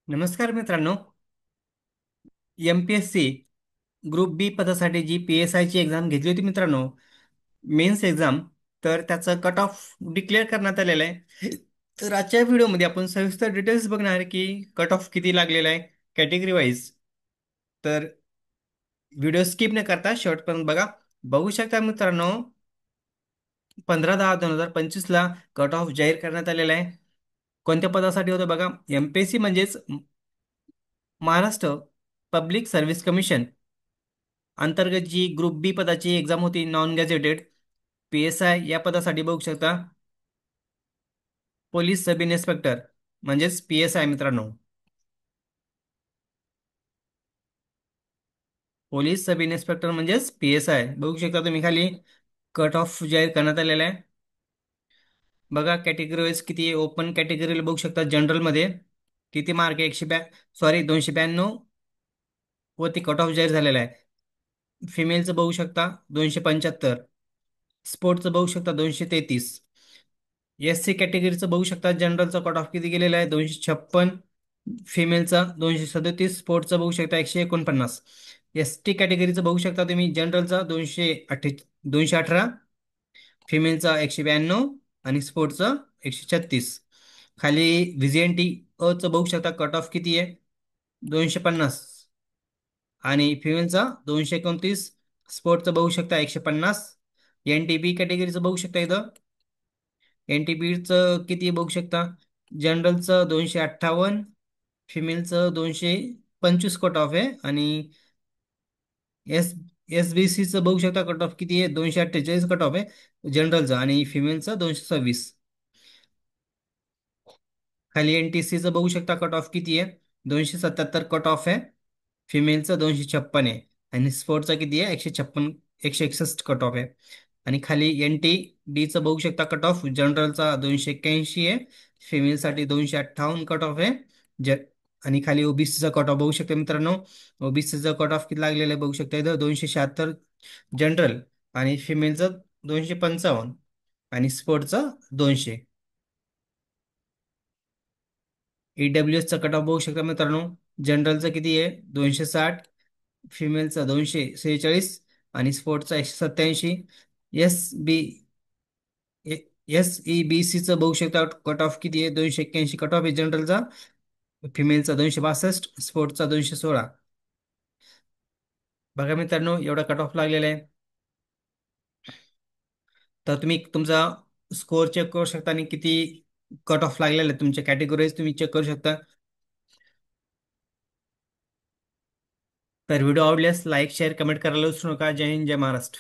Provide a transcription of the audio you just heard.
नमस्कार मित्रांनो. MPSC group बी पदासाठी जी PSI ची एक्झाम घेतली होती मित्रांनो, मेन्स एक्झाम. तर त्याचं कट ऑफ डिक्लेअर करण्यात आलेलं आहे. तर आजच्या व्हिडिओमध्ये आपण सविस्तर डिटेल्स बघणार आहे की कट ऑफ किती लागलेला आहे कॅटेगरी वाईज. तर व्हिडिओ स्किप न करता शेवटपर्यंत बघा. बघू शकता मित्रांनो, 15/10/2025 ला कट ऑफ जाहीर करण्यात आलेला आहे. कोणत्या पदासाठी होतं बघा. MPSC म्हणजेच महाराष्ट्र पब्लिक सर्व्हिस कमिशन अंतर्गत जी ग्रुप बी पदाची एक्झाम होती, नॉन गॅझेटेड PSI या पदासाठी बघू शकता. पोलीस सब इन्स्पेक्टर म्हणजेच PSI मित्रांनो. पोलीस सब इन्स्पेक्टर म्हणजेच PSI बघू शकता तुम्ही खाली. कट ऑफ जाहीर करण्यात आलेला आहे. बघा कॅटेगरी वाईज किती. ओपन कॅटेगरीला बघू शकता जनरल मध्ये किती मार्क आहे. 292 वरती कट ऑफ जाहीर झालेला आहे. फिमेलचं बघू शकता 275. स्पोर्टचं बघू शकता 233. SC कॅटेगरीचं बघू शकता जनरलचा कट ऑफ किती गेलेला आहे 256. फिमेलचा 237. स्पोर्टचा बघू शकता 149. ST कॅटेगरीचं बघू शकता तुम्ही जनरलचा 218. फिमेलचा 192 आणि स्पोर्टचा 136. खाली VGNT चं बघू शकता कट ऑफ किती आहे 250 आणि फिमेलचा 229. स्पोर्टचं बघू शकता 150. NTB कॅटेगरीचं बघू शकता इथं. NTBचं किती बघू शकता. जनरलचं 258. फिमेलचं 225 कट ऑफ आहे आणि एस SBCचं बघू शकता कट ऑफ किती आहे 248 कट ऑफ आहे जनरलचं आणि फिमेलचं 226. खाली NTCचं बघू शकता कट ऑफ किती आहे 277 कट ऑफ आहे. फिमेलचं 256 आहे आणि स्पोर्टचा किती आहे 156. 161 कट ऑफ आहे. आणि खाली NTDचं बघू शकता कट ऑफ जनरलचा 281 आहे. फिमेलसाठी 258 कट ऑफ आहे. ज आणि खाली OBCचा कट ऑफ बघू शकता मित्रांनो. OBCचा कट ऑफ किती लागलेला आहे बघू शकता इथं 276 जनरल आणि फिमेलचं 255 आणि स्पोर्टचं 200. EWSचा कट ऑफ बघू शकता मित्रांनो. जनरलचं किती आहे 260. फिमेलचा 246 आणि स्पोर्टचा 187. एस बी SEBCचं बघू शकता कट ऑफ किती आहे 281 कट ऑफ आहे जनरलचा. फिमेलचा 262. स्पोर्टचा 216. बघा मित्रांनो एवढा कट ऑफ लागलेला आहे. तर तुम्ही तुमचा स्कोअर चेक करू शकता आणि किती कट ऑफ लागलेला आहे तुमच्या कॅटेगरीज तुम्ही चेक करू शकता. तर व्हिडिओ आवडल्यास लाईक शेअर कमेंट करायला विसरू नका. जय हिंद जय महाराष्ट्र.